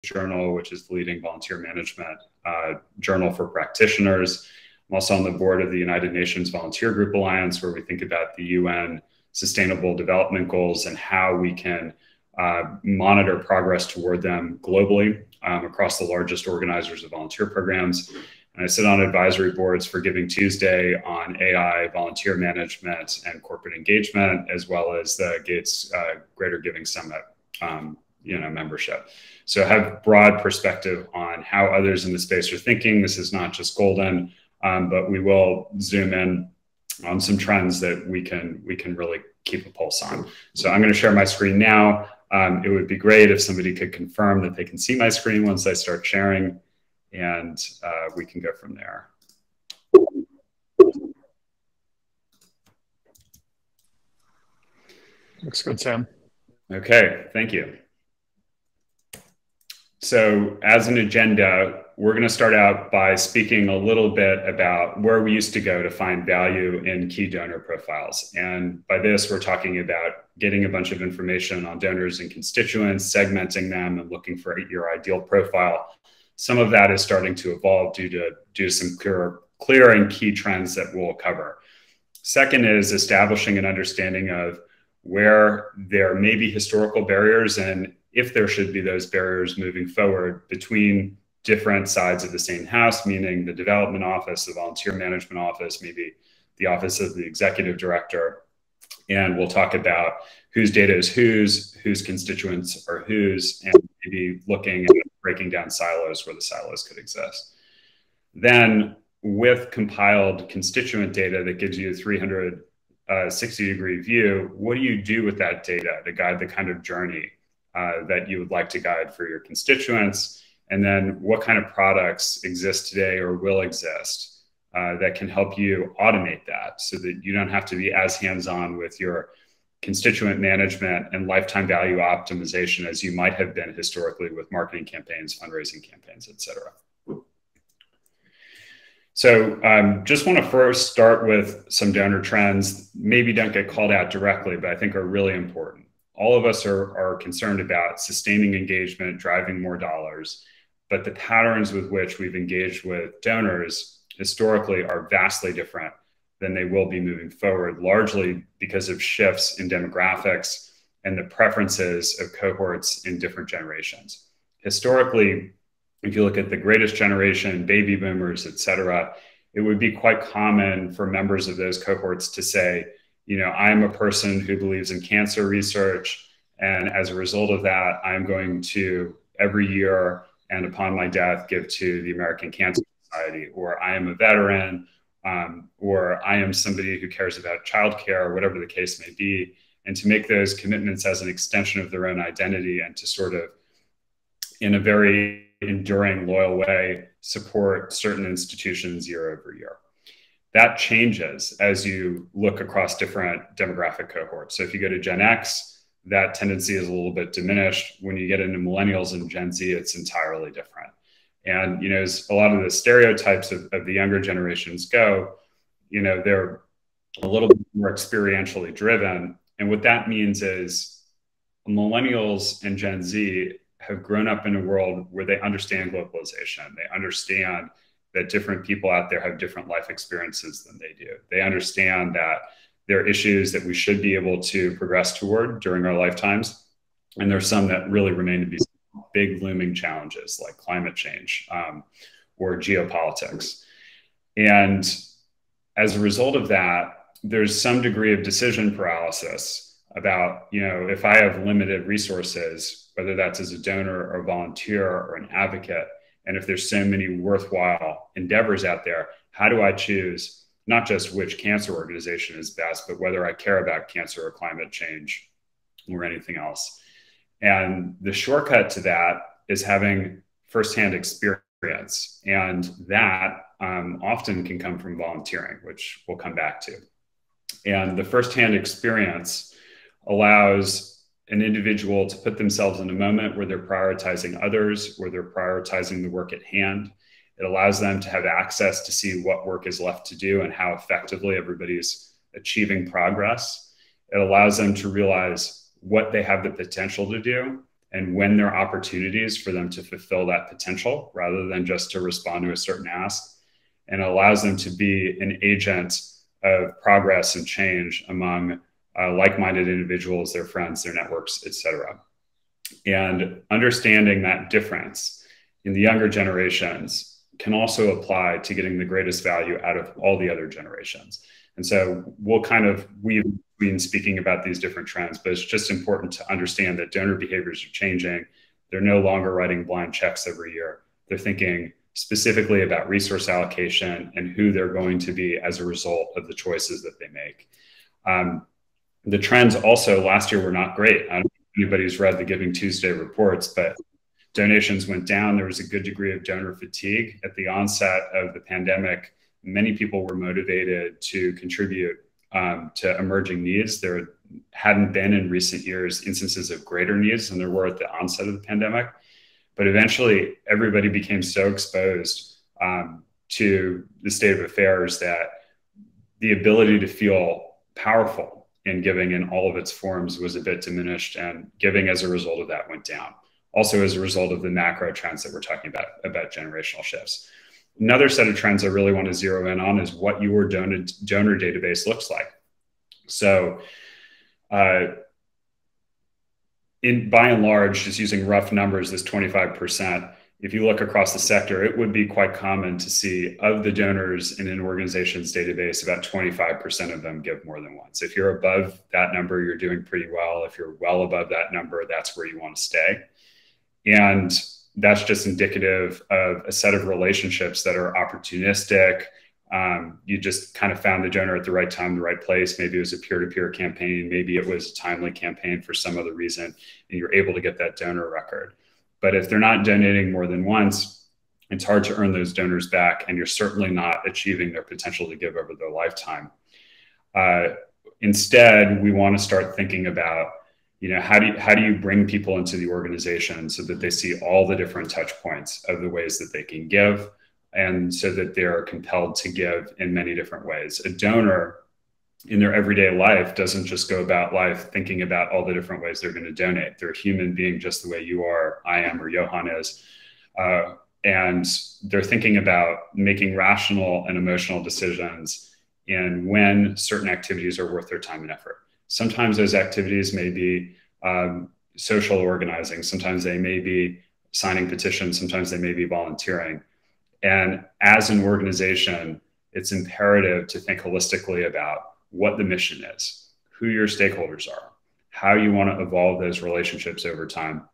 Journal, which is the leading volunteer management journal for practitioners. I'm also on the board of the United Nations Volunteer Group Alliance, where we think about the UN Sustainable Development Goals and how we can monitor progress toward them globally across the largest organizers of volunteer programs. And I sit on advisory boards for Giving Tuesday on AI, volunteer management, and corporate engagement, as well as the Gates Greater Giving Summit membership. So I have broad perspective on how others in the space are thinking. This is not just golden, but we will zoom in on some trends that we can really keep a pulse on. So I'm going to share my screen now. It would be great if somebody could confirm that they can see my screen once I start sharing, and we can go from there. Looks good, Sam. Okay, thank you. So as an agenda, we're going to start out by speaking a little bit about where we used to go to find value in key donor profiles. And by this, we're talking about getting a bunch of information on donors and constituents, segmenting them, and looking for your ideal profile. Some of that is starting to evolve due to some clear and key trends that we'll cover. Second is establishing an understanding of where there may be historical barriers and if there should be those barriers moving forward between different sides of the same house, meaning the development office, the volunteer management office, maybe the office of the executive director. And we'll talk about whose data is whose constituents are whose, and maybe looking at breaking down silos where the silos could exist. Then with compiled constituent data that gives you a 360-degree view, what do you do with that data to guide the kind of journey that you would like to guide for your constituents? And then what kind of products exist today or will exist that can help you automate that so that you don't have to be as hands-on with your constituent management and lifetime value optimization as you might have been historically with marketing campaigns, fundraising campaigns, et cetera. So just want to first start with some donor trends, maybe don't get called out directly, but I think are really important. All of us are concerned about sustaining engagement, driving more dollars, but the patterns with which we've engaged with donors historically are vastly different than they will be moving forward, largely because of shifts in demographics and the preferences of cohorts in different generations. Historically, if you look at the greatest generation, baby boomers, et cetera, it would be quite common for members of those cohorts to say, you know, I'm a person who believes in cancer research, and as a result of that, I'm going to every year and upon my death give to the American Cancer Society, or I am a veteran, or I am somebody who cares about childcare, whatever the case may be, and to make those commitments as an extension of their own identity and to sort of, in a very enduring, loyal way, support certain institutions year over year. That changes as you look across different demographic cohorts. So if you go to Gen X, that tendency is a little bit diminished. When you get into millennials and Gen Z, it's entirely different. And, you know, as a lot of the stereotypes of the younger generations go, you know, they're a little bit more experientially driven. And what that means is millennials and Gen Z have grown up in a world where they understand globalization. They understand that different people out there have different life experiences than they do. They understand that there are issues that we should be able to progress toward during our lifetimes. And there's some that really remain to be big looming challenges like climate change or geopolitics. And as a result of that, there's some degree of decision paralysis about, you know, if I have limited resources, whether that's as a donor or volunteer or an advocate, and if there's so many worthwhile endeavors out there, how do I choose not just which cancer organization is best, but whether I care about cancer or climate change or anything else? And the shortcut to that is having firsthand experience. And that often can come from volunteering, which we'll come back to. And the firsthand experience allows an individual to put themselves in a moment where they're prioritizing others, where they're prioritizing the work at hand. It allows them to have access to see what work is left to do and how effectively everybody's achieving progress. It allows them to realize what they have the potential to do and when there are opportunities for them to fulfill that potential rather than just to respond to a certain ask. And it allows them to be an agent of progress and change among like-minded individuals, their friends, their networks, et cetera. And understanding that difference in the younger generations can also apply to getting the greatest value out of all the other generations. And so we've been speaking about these different trends, but it's just important to understand that donor behaviors are changing. They're no longer writing blind checks every year. They're thinking specifically about resource allocation and who they're going to be as a result of the choices that they make. The trends also last year were not great. I don't know if anybody's read the Giving Tuesday reports, but donations went down. There was a good degree of donor fatigue. At the onset of the pandemic, many people were motivated to contribute to emerging needs. There hadn't been in recent years instances of greater needs than there were at the onset of the pandemic. But eventually, everybody became so exposed to the state of affairs that the ability to feel powerful in giving in all of its forms was a bit diminished, and giving as a result of that went down. Also, as a result of the macro trends that we're talking about generational shifts. Another set of trends I really want to zero in on is what your donor database looks like. So, by and large, just using rough numbers, this 25%, if you look across the sector, it would be quite common to see of the donors in an organization's database, about 25% of them give more than once. If you're above that number, you're doing pretty well. If you're well above that number, that's where you want to stay. And that's just indicative of a set of relationships that are opportunistic. You just kind of found the donor at the right time, the right place. Maybe it was a peer-to-peer campaign. Maybe it was a timely campaign for some other reason, and you're able to get that donor record. But if they're not donating more than once, it's hard to earn those donors back, and you're certainly not achieving their potential to give over their lifetime. Instead, we want to start thinking about, how do you bring people into the organization so that they see all the different touch points of the ways that they can give, and so that they're compelled to give in many different ways. A donor in their everyday life doesn't just go about life thinking about all the different ways they're going to donate. They're a human being just the way you are, I am, or Johann is. And they're thinking about making rational and emotional decisions in when certain activities are worth their time and effort. Sometimes those activities may be social organizing. Sometimes they may be signing petitions. Sometimes they may be volunteering. And as an organization, it's imperative to think holistically about what the mission is, who your stakeholders are, how you want to evolve those relationships over time,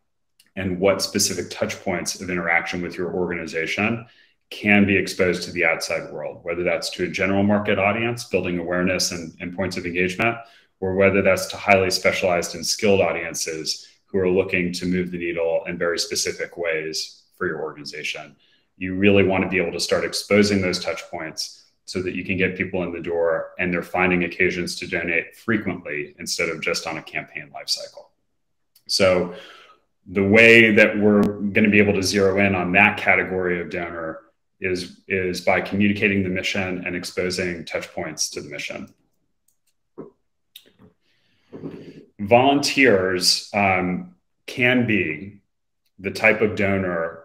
and what specific touch points of interaction with your organization can be exposed to the outside world, whether that's to a general market audience, building awareness and points of engagement, or whether that's to highly specialized and skilled audiences who are looking to move the needle in very specific ways for your organization. You really want to be able to start exposing those touch points so that you can get people in the door and they're finding occasions to donate frequently instead of just on a campaign life cycle. So the way that we're going to be able to zero in on that category of donor is by communicating the mission and exposing touch points to the mission. Volunteers can be the type of donor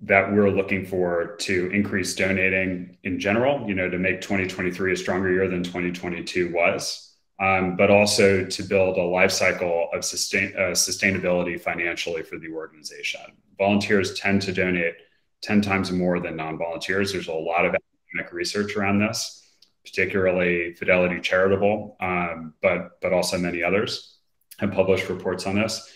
that we're looking for to increase donating in general, to make 2023 a stronger year than 2022 was, but also to build a life cycle of sustainability financially for the organization. Volunteers tend to donate 10 times more than non-volunteers. There's a lot of academic research around this, particularly Fidelity Charitable, but also many others have published reports on this.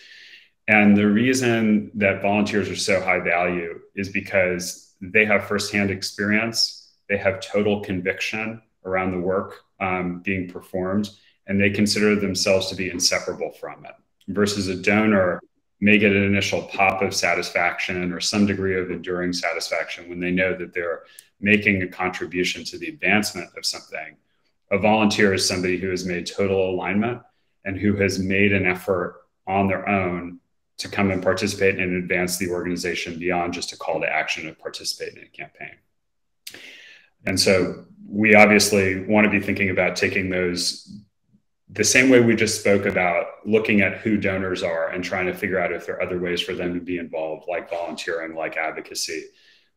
And the reason that volunteers are so high value is because they have firsthand experience, they have total conviction around the work being performed, and they consider themselves to be inseparable from it. Versus a donor may get an initial pop of satisfaction or some degree of enduring satisfaction when they know that they're making a contribution to the advancement of something. A volunteer is somebody who has made total alignment and who has made an effort on their own to come and participate and advance the organization beyond just a call to action to participate in a campaign. And so we obviously want to be thinking about taking those the same way we just spoke about looking at who donors are and trying to figure out if there are other ways for them to be involved, like volunteering, like advocacy.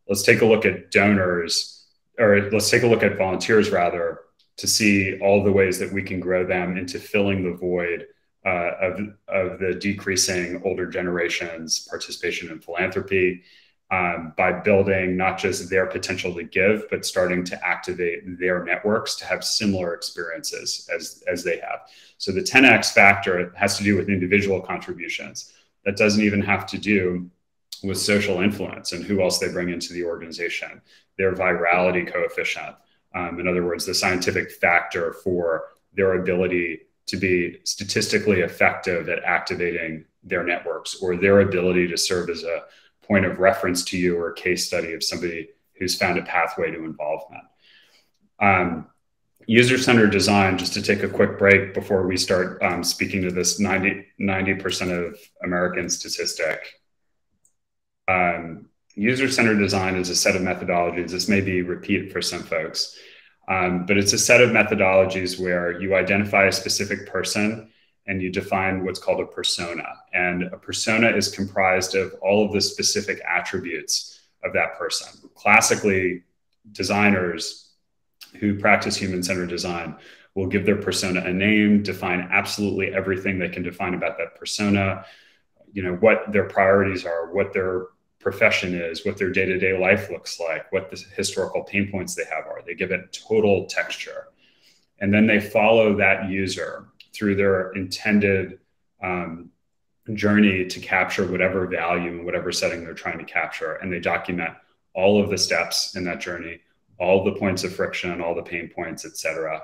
Let's take a look at donors, or let's take a look at volunteers rather, to see all the ways that we can grow them into filling the void of the decreasing older generation's participation in philanthropy, by building not just their potential to give, but starting to activate their networks to have similar experiences as they have. So the 10X factor has to do with individual contributions. That doesn't even have to do with social influence and who else they bring into the organization, their virality coefficient. In other words, the scientific factor for their ability to be statistically effective at activating their networks, or their ability to serve as a point of reference to you or a case study of somebody who's found a pathway to involvement. User-centered design, just to take a quick break before we start speaking to this 90% of American statistic. User-centered design is a set of methodologies. This may be repeat for some folks, but it's a set of methodologies where you identify a specific person and you define what's called a persona. And a persona is comprised of all of the specific attributes of that person. Classically, designers who practice human-centered design will give their persona a name, define absolutely everything they can define about that persona, you know, what their priorities are, what their profession is, what their day-to-day life looks like, what the historical pain points they have are. They give it total texture. And then they follow that user through their intended journey to capture whatever value in whatever setting they're trying to capture. And they document all of the steps in that journey, all the points of friction, all the pain points, et cetera.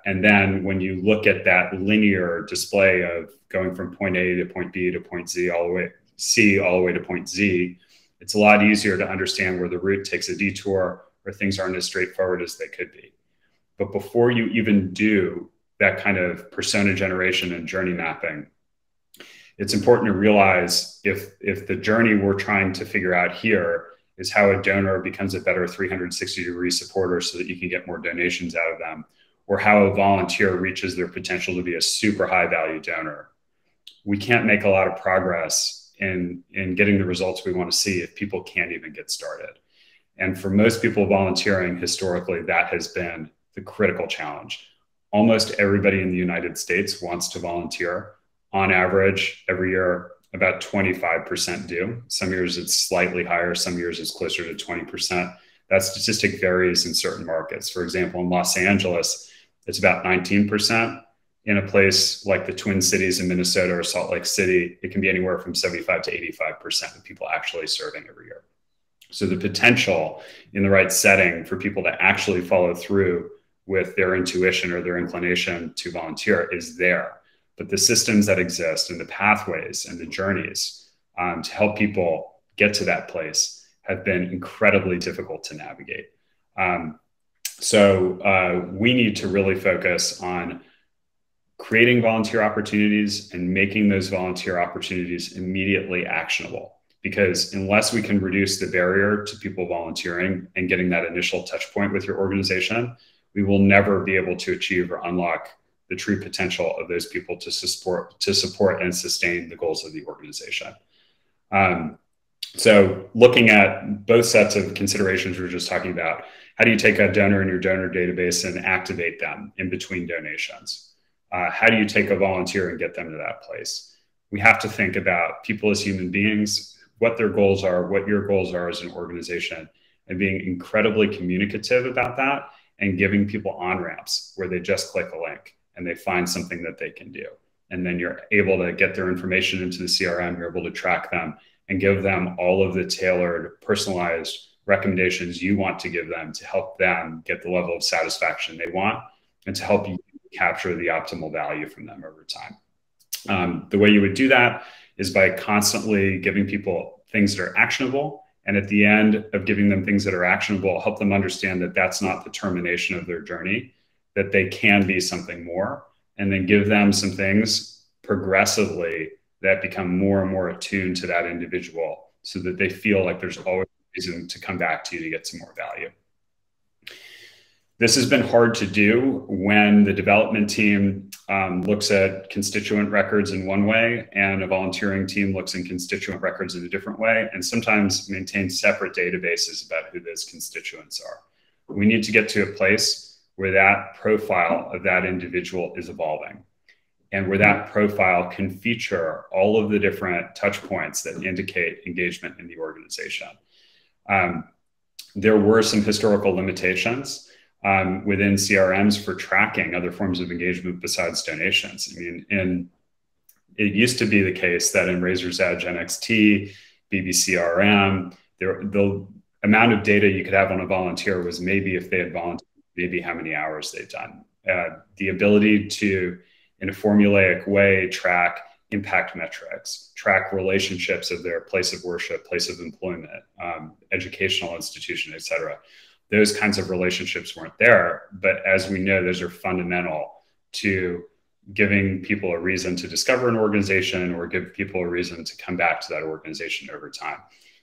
And then when you look at that linear display of going from point A to point B to point C, all the way to point Z, it's a lot easier to understand where the route takes a detour or things aren't as straightforward as they could be. But before you even do that kind of persona generation and journey mapping, it's important to realize if the journey we're trying to figure out here is how a donor becomes a better 360-degree supporter so that you can get more donations out of them, or how a volunteer reaches their potential to be a super high value donor, we can't make a lot of progress in getting the results we want to see if people can't even get started. And for most people volunteering historically, that has been the critical challenge. Almost everybody in the United States wants to volunteer. On average, every year, about 25% do. Some years it's slightly higher. Some years it's closer to 20%. That statistic varies in certain markets. For example, in Los Angeles, it's about 19%. In a place like the Twin Cities in Minnesota or Salt Lake City, it can be anywhere from 75 to 85% of people actually serving every year. So the potential in the right setting for people to actually follow through with their intuition or their inclination to volunteer is there. But the systems that exist and the pathways and the journeys to help people get to that place have been incredibly difficult to navigate. So we need to really focus on creating volunteer opportunities and making those volunteer opportunities immediately actionable. Because unless we can reduce the barrier to people volunteering and getting that initial touch point with your organization, we will never be able to achieve or unlock the true potential of those people to support and sustain the goals of the organization. So looking at both sets of considerations we were just talking about, how do you take a donor in your donor database and activate them in between donations? How do you take a volunteer and get them to that place? We have to think about people as human beings, what their goals are, what your goals are as an organization, and being incredibly communicative about that and giving people on-ramps where they just click a link and they find something that they can do. And then you're able to get their information into the CRM, you're able to track them and give them all of the tailored, personalized recommendations you want to give them to help them get the level of satisfaction they want and to help you capture the optimal value from them over time. The way you would do that is by constantly giving people things that are actionable. And at the end of giving them things that are actionable, help them understand that that's not the termination of their journey, that they can be something more, and then give them some things progressively that become more and more attuned to that individual so that they feel like there's always a reason to come back to you to get some more value. This has been hard to do when the development team looks at constituent records in one way and a volunteering team looks in constituent records in a different way, and sometimes maintain separate databases about who those constituents are. We need to get to a place where that profile of that individual is evolving and where that profile can feature all of the different touch points that indicate engagement in the organization. There were some historical limitations within CRMs for tracking other forms of engagement besides donations. I mean, it used to be the case that in Razor's Edge NXT, BBCRM, the amount of data you could have on a volunteer was maybe if they had volunteered, maybe how many hours they've done. The ability to, in a formulaic way, track impact metrics, track relationships of their place of worship, place of employment, educational institution, et cetera. Those kinds of relationships weren't there. But as we know, those are fundamental to giving people a reason to discover an organization or give people a reason to come back to that organization over time.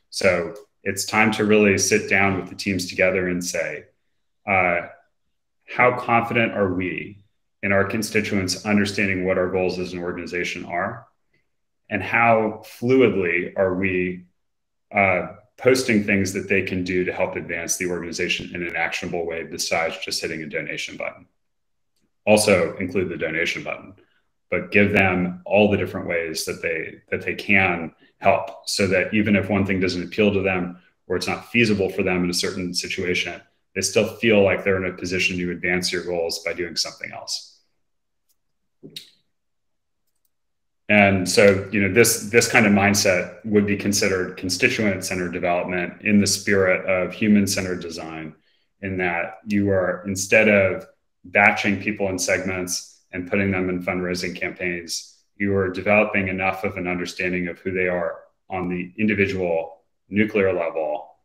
So it's time to really sit down with the teams together and say, how confident are we in our constituents understanding what our goals as an organization are? And how fluidly are we posting things that they can do to help advance the organization in an actionable way besides just hitting a donation button? Also include the donation button, but give them all the different ways that they can help, so that even if one thing doesn't appeal to them or it's not feasible for them in a certain situation, they still feel like they're in a position to advance your goals by doing something else. And so, this kind of mindset would be considered constituent-centered development in the spirit of human-centered design, in that you are, instead of batching people in segments and putting them in fundraising campaigns, you are developing enough of an understanding of who they are on the individual nuclear level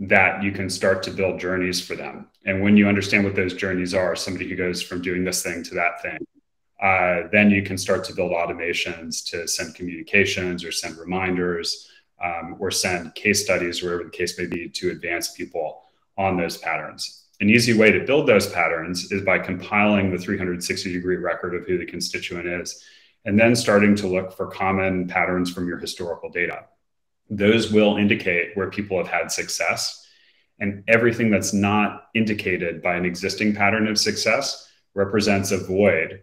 that you can start to build journeys for them. And when you understand what those journeys are, somebody who goes from doing this thing to that thing, then you can start to build automations to send communications or send reminders or send case studies, wherever the case may be, to advance people on those patterns. An easy way to build those patterns is by compiling the 360-degree record of who the constituent is, and then starting to look for common patterns from your historical data. Those will indicate where people have had success, and everything that's not indicated by an existing pattern of success represents a void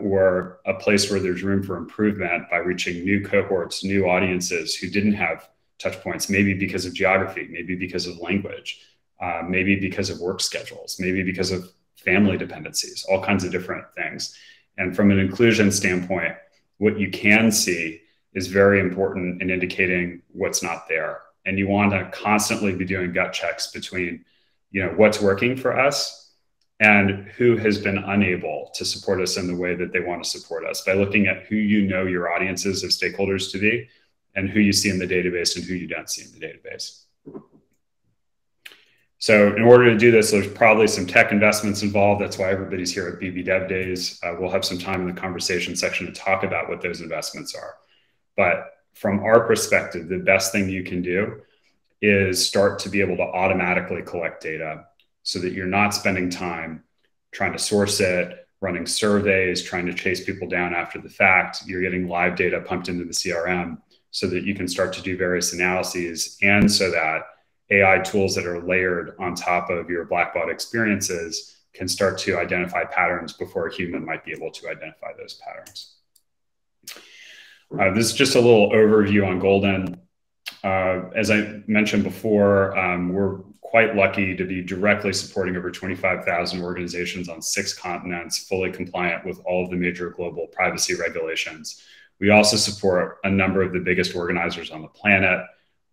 or a place where there's room for improvement by reaching new cohorts, new audiences who didn't have touch points, maybe because of geography, maybe because of language, maybe because of work schedules, maybe because of family dependencies, all kinds of different things. And from an inclusion standpoint, what you can see is very important in indicating what's not there. And you want to constantly be doing gut checks between, what's working for us and who has been unable to support us in the way that they want to support us, by looking at who your audiences of stakeholders to be, and who you see in the database and who you don't see in the database. So in order to do this, there's probably some tech investments involved. That's why everybody's here at BB Dev Days. We'll have some time in the conversation section to talk about what those investments are. But from our perspective, the best thing you can do is start to be able to automatically collect data, so that you're not spending time trying to source it, running surveys, trying to chase people down after the fact. You're getting live data pumped into the CRM so that you can start to do various analyses, and so that AI tools that are layered on top of your Blackbaud experiences can start to identify patterns before a human might be able to identify those patterns. This is just a little overview on Golden. As I mentioned before, we're quite lucky to be directly supporting over 25,000 organizations on 6 continents, fully compliant with all of the major global privacy regulations. We also support a number of the biggest organizers on the planet,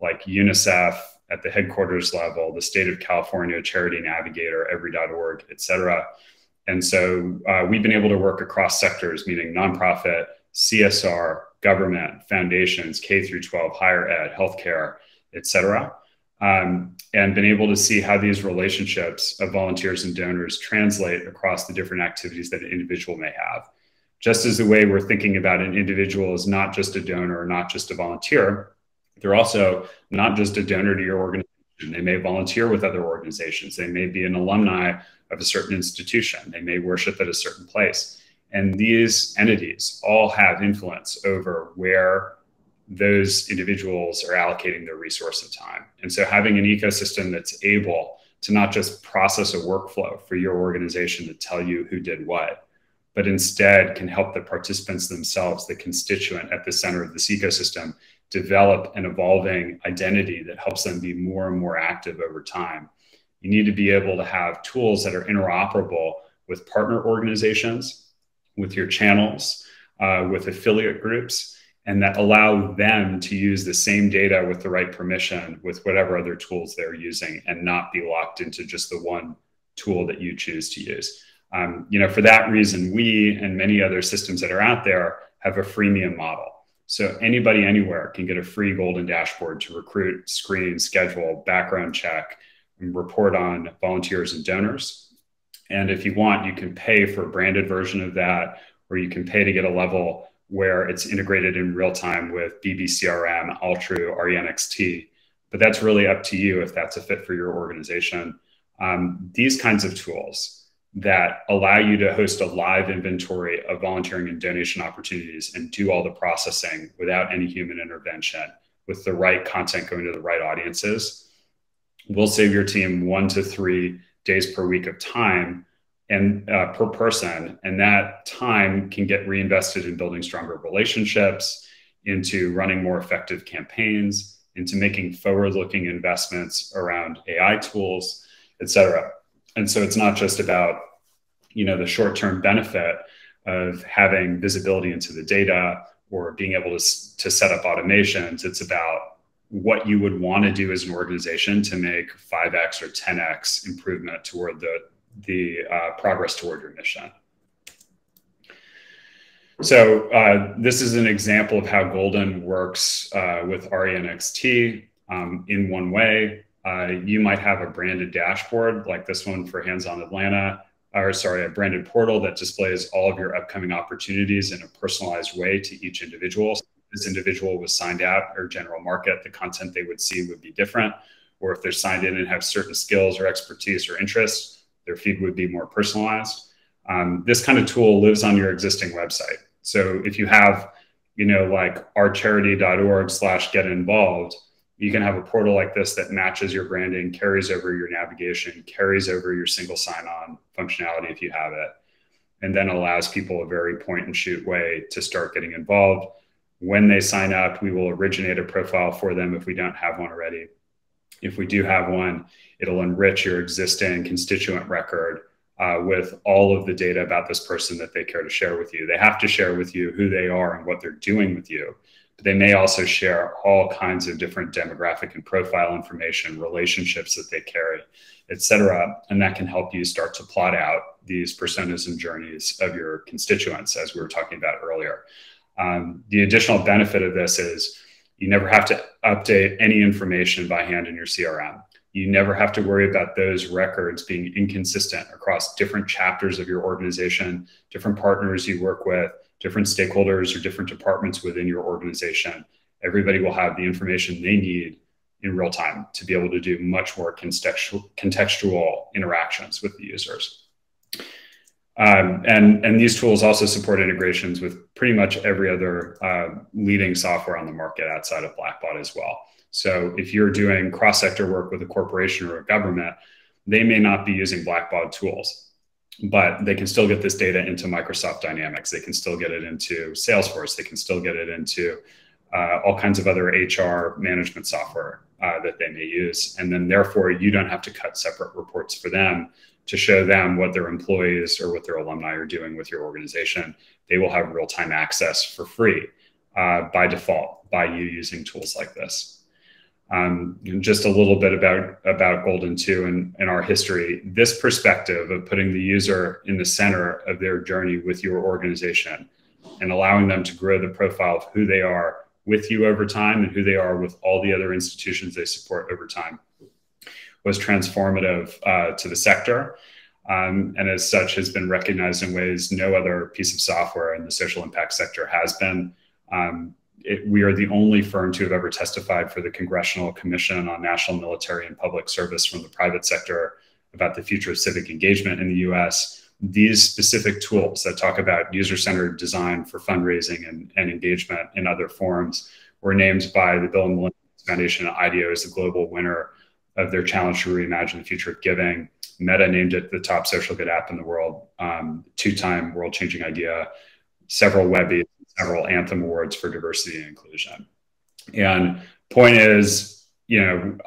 like UNICEF at the headquarters level, the state of California Charity Navigator, every.org, et cetera. And so we've been able to work across sectors, meaning nonprofit, CSR, government, foundations, K through 12, higher ed, healthcare, et cetera. And been able to see how these relationships of volunteers and donors translate across the different activities that an individual may have. Just as the way we're thinking about an individual is not just a donor or not just a volunteer, they're also not just a donor to your organization, They may volunteer with other organizations. They may be an alumni of a certain institution. They may worship at a certain place. And these entities all have influence over where those individuals are allocating their resource and time. And so having an ecosystem that's able to not just process a workflow for your organization to tell you who did what, but instead can help the participants themselves, the constituent at the center of this ecosystem, develop an evolving identity that helps them be more and more active over time. You need to be able to have tools that are interoperable with partner organizations, with your channels, with affiliate groups, and that allow them to use the same data with the right permission with whatever other tools they're using, and not be locked into just the one tool that you choose to use. For that reason, we and many other systems that are out there have a freemium model. So anybody anywhere can get a free golden dashboard to recruit, screen, schedule, background check, and report on volunteers and donors. And if you want, you can pay for a branded version of that, or you can pay to get a level where it's integrated in real time with BBCRM, Altru, RENXT. But that's really up to you if that's a fit for your organization. These kinds of tools that allow you to host a live inventory of volunteering and donation opportunities and do all the processing without any human intervention, with the right content going to the right audiences, will save your team 1 to 3 days per week of time and per person. And that time can get reinvested in building stronger relationships, into running more effective campaigns, into making forward-looking investments around AI tools, et cetera. And so it's not just about, the short-term benefit of having visibility into the data or being able to set up automations. It's about what you would want to do as an organization to make 5x or 10x improvement toward the progress toward your mission. So this is an example of how Golden works with RENXT in one way. You might have a branded dashboard like this one for Hands-On Atlanta, a branded portal that displays all of your upcoming opportunities in a personalized way to each individual. So if this individual was signed out or general market, the content they would see would be different. Or if they're signed in and have certain skills or expertise or interests, their feed would be more personalized. This kind of tool lives on your existing website. So if you have, like ourcharity.org/get-involved, you can have a portal like this that matches your branding, carries over your navigation, carries over your single sign-on functionality if you have it, and then allows people a very point-and-shoot way to start getting involved. When they sign up, we will originate a profile for them if we don't have one already. If we do have one, it'll enrich your existing constituent record with all of the data about this person that they care to share with you. They have to share with you who they are and what they're doing with you. But they may also share all kinds of different demographic and profile information, relationships that they carry, et cetera. And that can help you start to plot out these personas and journeys of your constituents, as we were talking about earlier. The additional benefit of this is you never have to update any information by hand in your CRM. You never have to worry about those records being inconsistent across different chapters of your organization, different partners you work with, different stakeholders or different departments within your organization. Everybody will have the information they need in real time to be able to do much more contextual interactions with the users. And these tools also support integrations with pretty much every other leading software on the market outside of Blackbaud as well. So if you're doing cross-sector work with a corporation or a government, they may not be using Blackbaud tools, but they can still get this data into Microsoft Dynamics. They can still get it into Salesforce. They can still get it into all kinds of other HR management software that they may use. And then therefore, you don't have to cut separate reports for them to show them what their employees or what their alumni are doing with your organization. They will have real-time access for free by default by you using tools like this. Just a little bit about Golden too and our history. This perspective of putting the user in the center of their journey with your organization and allowing them to grow the profile of who they are with you over time and who they are with all the other institutions they support over time was transformative to the sector. And as such has been recognized in ways no other piece of software in the social impact sector has been. we are the only firm to have ever testified for the Congressional Commission on National Military and Public Service from the private sector about the future of civic engagement in the US. These specific tools that talk about user-centered design for fundraising and engagement in other forums were named by the Bill and Melinda Foundation and IDEO as the global winner of their challenge to reimagine the future of giving. Meta named it the top social good app in the world, two-time world-changing idea, several Webby, several Anthem Awards for diversity and inclusion. And point is,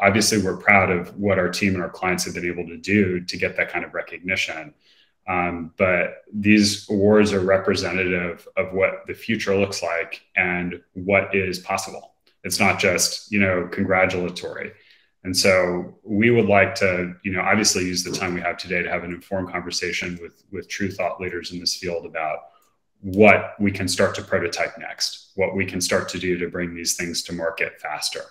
obviously we're proud of what our team and our clients have been able to do to get that kind of recognition. But these awards are representative of what the future looks like and what is possible. It's not just, congratulatory. And so we would like to, obviously use the time we have today to have an informed conversation with true thought leaders in this field about what we can start to prototype next, what we can start to do to bring these things to market faster.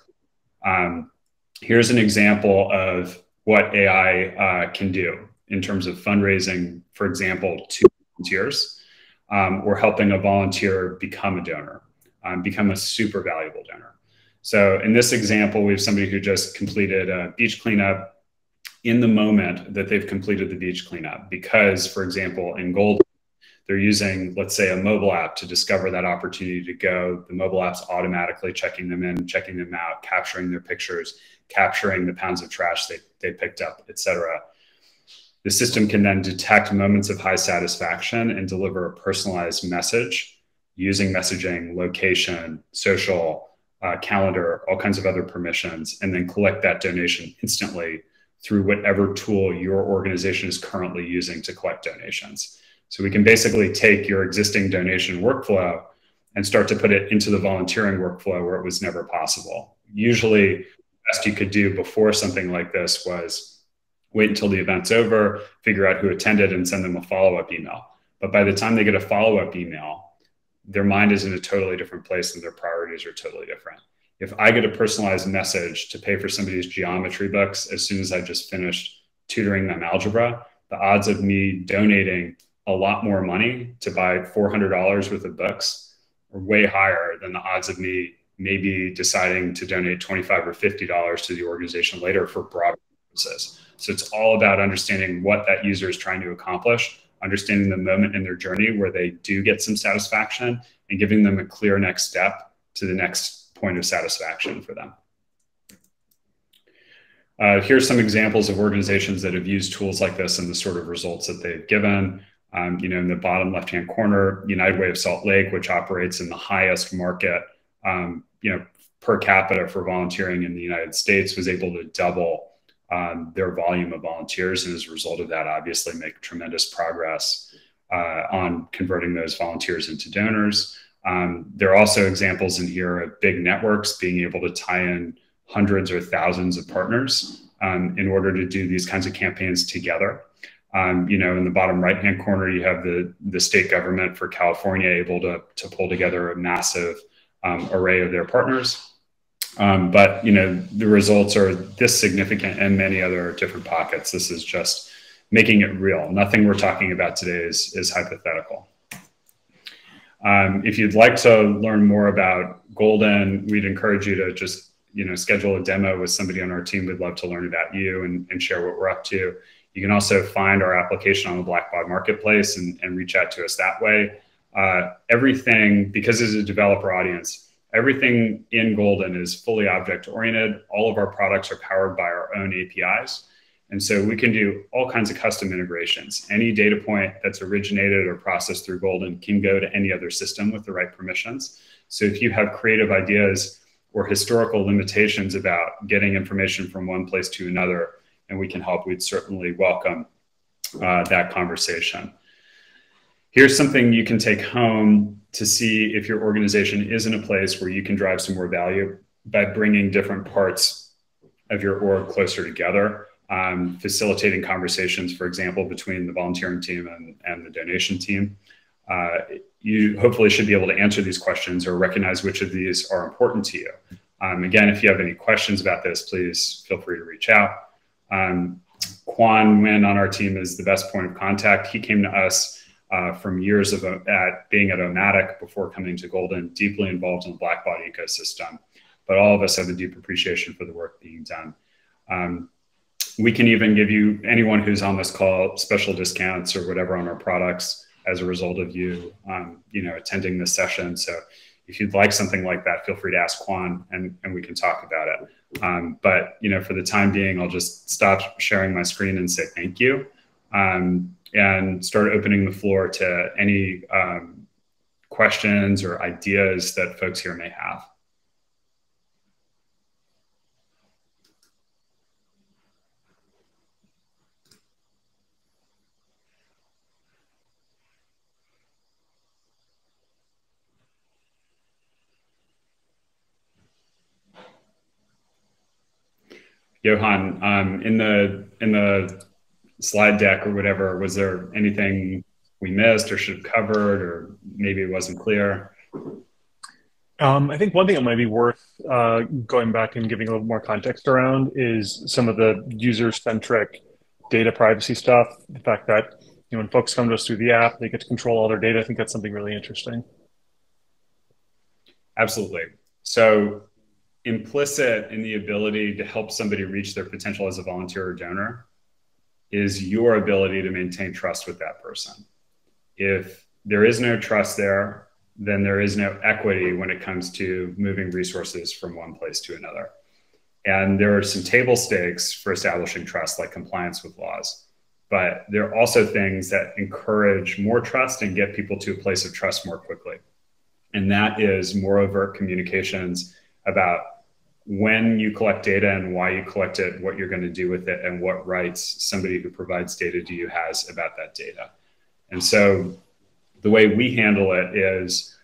Here's an example of what AI can do in terms of fundraising, for example, to volunteers, or helping a volunteer become a donor, become a super valuable donor. So in this example, we have somebody who just completed a beach cleanup in the moment that they've completed the beach cleanup, because, for example, in Golden, they're using, let's say, a mobile app to discover that opportunity to go. The mobile app's automatically checking them in, checking them out, capturing their pictures, capturing the pounds of trash they picked up, et cetera. The system can then detect moments of high satisfaction and deliver a personalized message using messaging, location, social, calendar, all kinds of other permissions, and then collect that donation instantly through whatever tool your organization is currently using to collect donations. So we can basically take your existing donation workflow and start to put it into the volunteering workflow where it was never possible. Usually, the best you could do before something like this was wait until the event's over, figure out who attended, and send them a follow-up email. But by the time they get a follow-up email, their mind is in a totally different place and their priorities are totally different. If I get a personalized message to pay for somebody's geometry books as soon as I just finished tutoring them algebra, the odds of me donating a lot more money to buy $400 worth of books are way higher than the odds of me maybe deciding to donate $25 or $50 to the organization later for broader purposes. So it's all about understanding what that user is trying to accomplish, understanding the moment in their journey where they do get some satisfaction, and giving them a clear next step to the next point of satisfaction for them. Here's some examples of organizations that have used tools like this and the sort of results that they've given. In the bottom left-hand corner, United Way of Salt Lake, which operates in the highest market, per capita for volunteering in the United States, was able to double their volume of volunteers, and as a result of that, obviously make tremendous progress on converting those volunteers into donors. There are also examples in here of big networks being able to tie in hundreds or thousands of partners in order to do these kinds of campaigns together. In the bottom right-hand corner, you have the state government for California able to pull together a massive array of their partners. But the results are this significant and many other different pockets. This is just making it real. Nothing we're talking about today is hypothetical. If you'd like to learn more about Golden, we'd encourage you to just schedule a demo with somebody on our team. We'd love to learn about you and share what we're up to. You can also find our application on the Blackbaud Marketplace and reach out to us that way. Everything, because it's a developer audience, everything in Golden is fully object-oriented. All of our products are powered by our own APIs. And so we can do all kinds of custom integrations. Any data point that's originated or processed through Golden can go to any other system with the right permissions. So if you have creative ideas or historical limitations about getting information from one place to another, and we can help, we'd certainly welcome that conversation. Here's something you can take home to see if your organization is in a place where you can drive some more value by bringing different parts of your org closer together, facilitating conversations, for example, between the volunteering team and the donation team. You hopefully should be able to answer these questions or recognize which of these are important to you. Again, if you have any questions about this, please feel free to reach out. Quan, Nguyen on our team is the best point of contact. He came to us from years of at being at Omatic before coming to Golden, deeply involved in the Blackbaud ecosystem. But all of us have a deep appreciation for the work being done. We can even give you, anyone who's on this call, special discounts or whatever on our products as a result of you, attending this session. So if you'd like something like that, feel free to ask Quan and we can talk about it. But for the time being, I'll just stop sharing my screen and say thank you, and start opening the floor to any questions or ideas that folks here may have. Johann, in the slide deck or whatever, was there anything we missed or should have covered, or maybe it wasn't clear? I think one thing that might be worth going back and giving a little more context around is some of the user-centric data privacy stuff. The fact that when folks come to us through the app, they get to control all their data. I think that's something really interesting. Absolutely. So implicit in the ability to help somebody reach their potential as a volunteer or donor is your ability to maintain trust with that person. If there is no trust there, then there is no equity when it comes to moving resources from one place to another. And there are some table stakes for establishing trust, like compliance with laws. But there are also things that encourage more trust and get people to a place of trust more quickly. And that is more overt communications about when you collect data and why you collect it, what you're going to do with it, and what rights somebody who provides data to you has about that data. And so the way we handle it is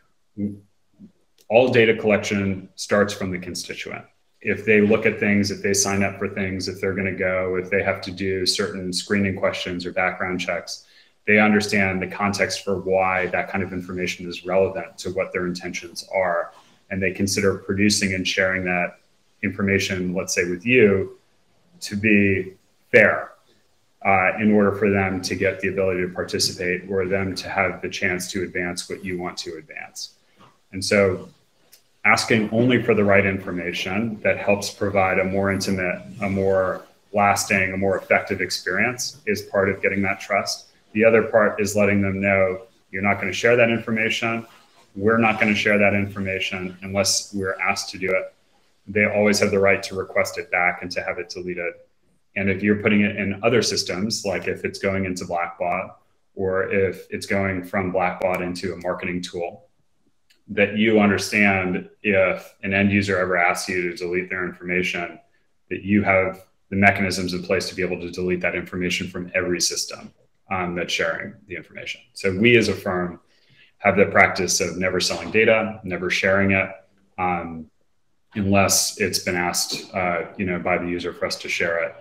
all data collection starts from the constituent. If they look at things, if they sign up for things, if they're going to go, if they have to do certain screening questions or background checks, they understand the context for why that kind of information is relevant to what their intentions are. And they consider producing and sharing that information, let's say with you, to be fair in order for them to get the ability to participate or them to have the chance to advance what you want to advance. And so asking only for the right information that helps provide a more intimate, a more lasting, a more effective experience is part of getting that trust. The other part is letting them know you're not going to share that information. We're not going to share that information unless we're asked to do it. They always have the right to request it back and to have it deleted. And if you're putting it in other systems, like if it's going into Blackbaud or if it's going from Blackbaud into a marketing tool, that you understand if an end user ever asks you to delete their information, that you have the mechanisms in place to be able to delete that information from every system that's sharing the information. So we as a firm have the practice of never selling data, never sharing it, unless it's been asked by the user for us to share it,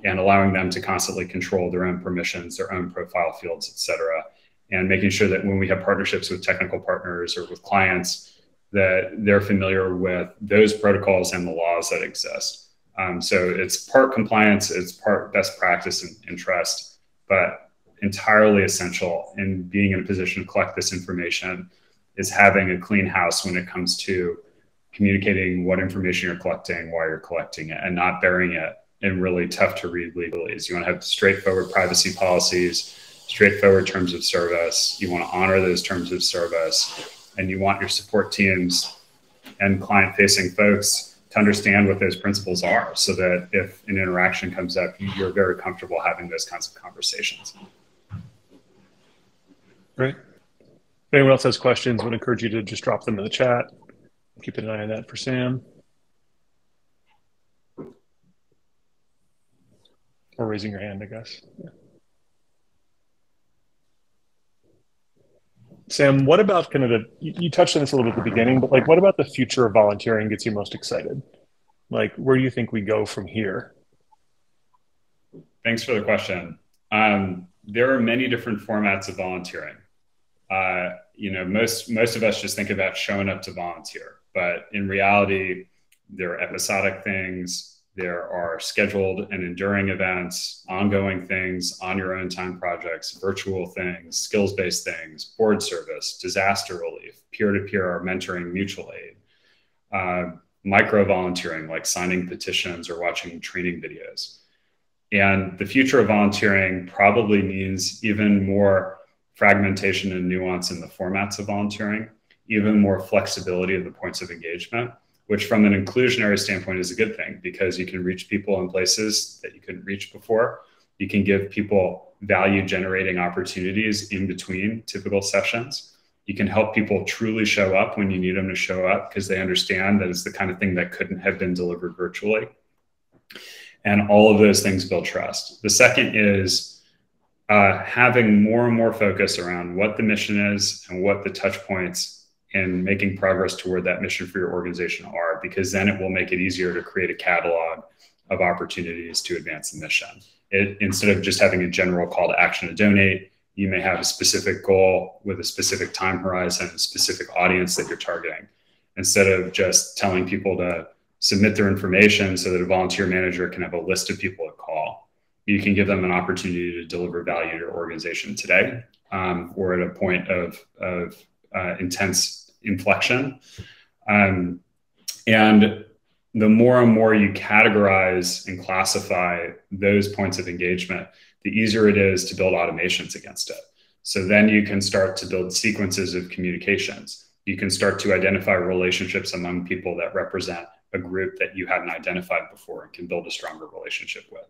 and allowing them to constantly control their own permissions, their own profile fields, et cetera, and making sure that when we have partnerships with technical partners or with clients, that they're familiar with those protocols and the laws that exist. So it's part compliance, it's part best practice and trust, but entirely essential in being in a position to collect this information is having a clean house when it comes to communicating what information you're collecting, why you're collecting it, and not burying it in really tough to read legalese. You want to have straightforward privacy policies, straightforward terms of service. You want to honor those terms of service, and you want your support teams and client-facing folks to understand what those principles are so that if an interaction comes up, you're very comfortable having those kinds of conversations. Great. If anyone else has questions, I would encourage you to just drop them in the chat. Keep an eye on that for Sam. Or raising your hand, I guess. Yeah. Sam, what about kind of you touched on this a little bit at the beginning, but like, what about the future of volunteering gets you most excited? Like, where do you think we go from here? Thanks for the question. There are many different formats of volunteering. Most of us just think about showing up to volunteer, but in reality, there are episodic things, There are scheduled and enduring events, ongoing things, on your own time projects, virtual things, skills-based things, board service, disaster relief, peer-to-peer or mentoring mutual aid, micro volunteering like signing petitions or watching training videos. And the future of volunteering probably means even more fragmentation and nuance in the formats of volunteering, even more flexibility of the points of engagement, which from an inclusionary standpoint is a good thing because you can reach people in places that you couldn't reach before. You can give people value generating opportunities in between typical sessions. You can help people truly show up when you need them to show up because they understand that it's the kind of thing that couldn't have been delivered virtually. And all of those things build trust. The second is having more and more focus around what the mission is and what the touch points in making progress toward that mission for your organization are, because then it will make it easier to create a catalog of opportunities to advance the mission. Instead of just having a general call to action to donate, you may have a specific goal with a specific time horizon, a specific audience that you're targeting. Instead of just telling people to submit their information so that a volunteer manager can have a list of people to call, you can give them an opportunity to deliver value to your organization today, or at a point of intense inflection. And the more and more you categorize and classify those points of engagement, the easier it is to build automations against it. So then you can start to build sequences of communications. You can start to identify relationships among people that represent a group that you hadn't identified before and can build a stronger relationship with.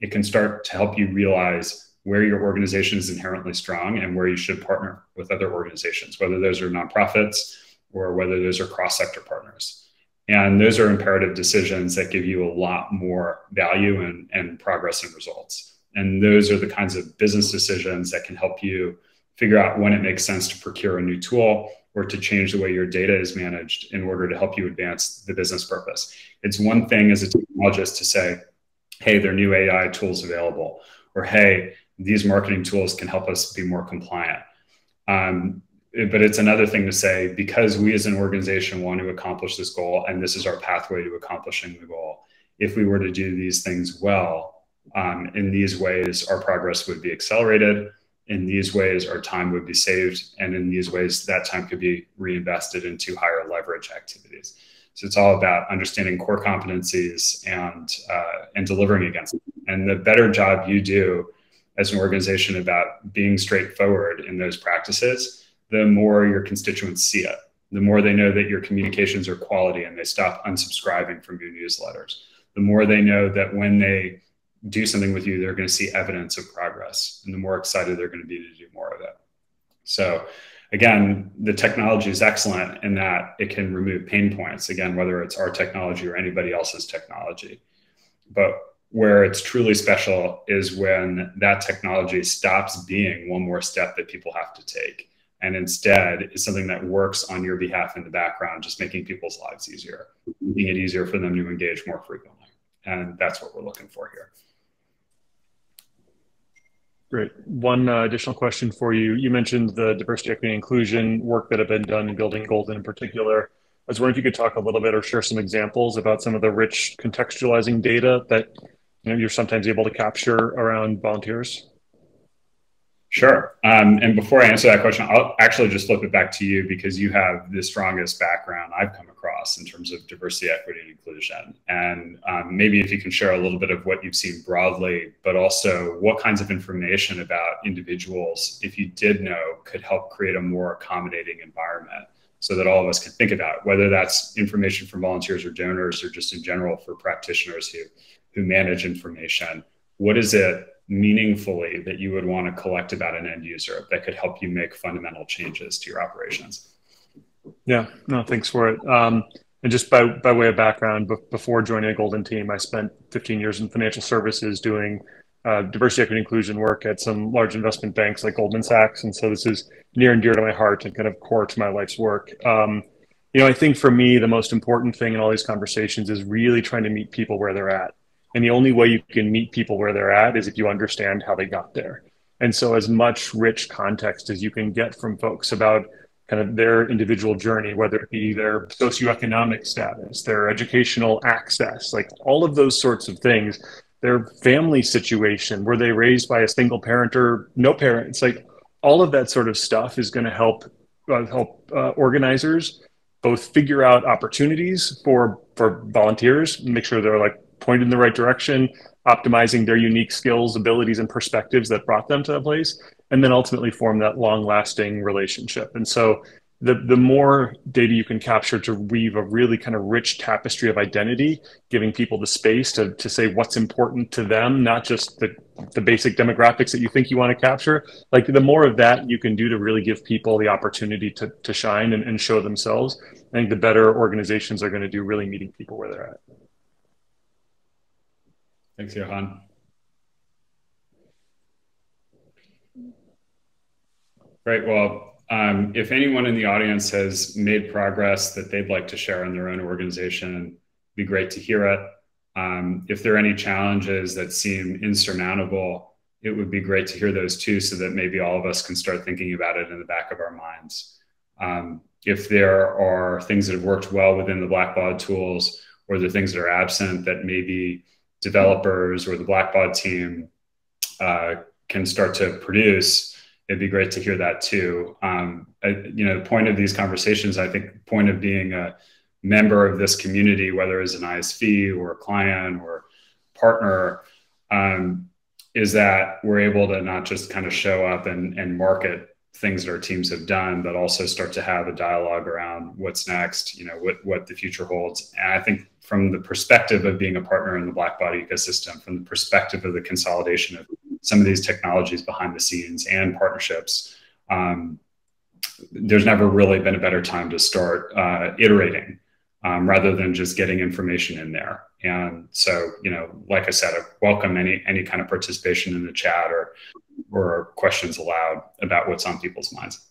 It can start to help you realize where your organization is inherently strong and where you should partner with other organizations, whether those are nonprofits or whether those are cross-sector partners. And those are imperative decisions that give you a lot more value and progress and results. And those are the kinds of business decisions that can help you figure out when it makes sense to procure a new tool or to change the way your data is managed in order to help you advance the business purpose. It's one thing as a technologist to say, hey, there are new AI tools available, or hey, these marketing tools can help us be more compliant. But it's another thing to say, because we as an organization want to accomplish this goal, and this is our pathway to accomplishing the goal, if we were to do these things well, in these ways, our progress would be accelerated. In these ways, our time would be saved. And in these ways, that time could be reinvested into higher leverage activities. So it's all about understanding core competencies and delivering against them. And the better job you do as an organization about being straightforward in those practices, the more your constituents see it, the more they know that your communications are quality and they stop unsubscribing from your newsletters, the more they know that when they do something with you, they're going to see evidence of progress, and the more excited they're going to be to do more of it. So again, the technology is excellent in that it can remove pain points, again, whether it's our technology or anybody else's technology. But where it's truly special is when that technology stops being one more step that people have to take, and instead is something that works on your behalf in the background, just making people's lives easier, making it easier for them to engage more frequently. And that's what we're looking for here. Great. One additional question for you. You mentioned the diversity, equity, and inclusion work that have been done in building Golden in particular. I was wondering if you could talk a little bit or share some examples about some of the rich contextualizing data that you're sometimes able to capture around volunteers. Sure. And before I answer that question, I'll actually just flip it back to you because you have the strongest background I've come across in terms of diversity, equity, and inclusion. And maybe if you can share a little bit of what you've seen broadly, but also what kinds of information about individuals, if you did know, could help create a more accommodating environment so that all of us can think about whether that's information from volunteers or donors or just in general for practitioners who manage information. What is it meaningfully that you would want to collect about an end user that could help you make fundamental changes to your operations? Yeah, no, thanks for it. And just by way of background, before joining a Golden team, I spent 15 years in financial services doing diversity, equity, inclusion work at some large investment banks like Goldman Sachs. And so this is near and dear to my heart and kind of core to my life's work. I think for me, the most important thing in all these conversations is really trying to meet people where they're at. And the only way you can meet people where they're at is if you understand how they got there. And so as much rich context as you can get from folks about kind of their individual journey, whether it be their socioeconomic status, their educational access, like all of those sorts of things, their family situation, were they raised by a single parent or no parents, like all of that sort of stuff is going to help organizers both figure out opportunities for volunteers, make sure they're like pointed in the right direction, optimizing their unique skills, abilities, and perspectives that brought them to that place, and then ultimately form that long-lasting relationship. And so the more data you can capture to weave a really kind of rich tapestry of identity, giving people the space to say what's important to them, not just the basic demographics that you think you want to capture, like the more of that you can do to really give people the opportunity to shine and show themselves, I think the better organizations are going to do really meeting people where they're at. Thanks, Johann. Great. Well, if anyone in the audience has made progress that they'd like to share in their own organization, it'd be great to hear it. If there are any challenges that seem insurmountable, it would be great to hear those too, so that maybe all of us can start thinking about it in the back of our minds. If there are things that have worked well within the Blackbaud tools, or the things that are absent that maybe developers or the Blackbaud team can start to produce, it'd be great to hear that too. The point of these conversations, I think, the point of being a member of this community, whether as an ISV or a client or partner, is that we're able to not just kind of show up and market things that our teams have done, but also start to have a dialogue around what's next, what the future holds. And I think from the perspective of being a partner in the Blackbaud ecosystem, from the perspective of the consolidation of some of these technologies behind the scenes and partnerships, there's never really been a better time to start iterating rather than just getting information in there. And so, like I said, I welcome any kind of participation in the chat or questions aloud about what's on people's minds.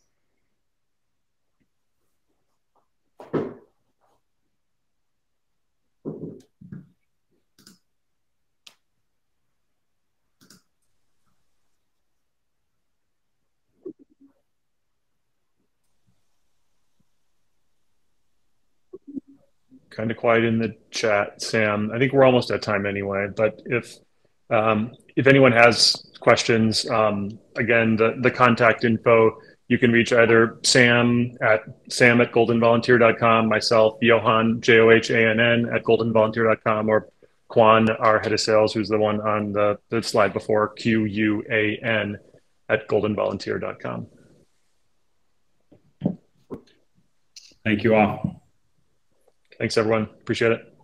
Kind of quiet in the chat, Sam. I think we're almost at time anyway, but if anyone has questions, again, the contact info, you can reach either Sam at goldenvolunteer.com, myself, Johann, Johann at goldenvolunteer.com, or Quan, our head of sales, who's the one on the slide before, Quan at goldenvolunteer.com. Thank you all. Thanks, everyone. Appreciate it.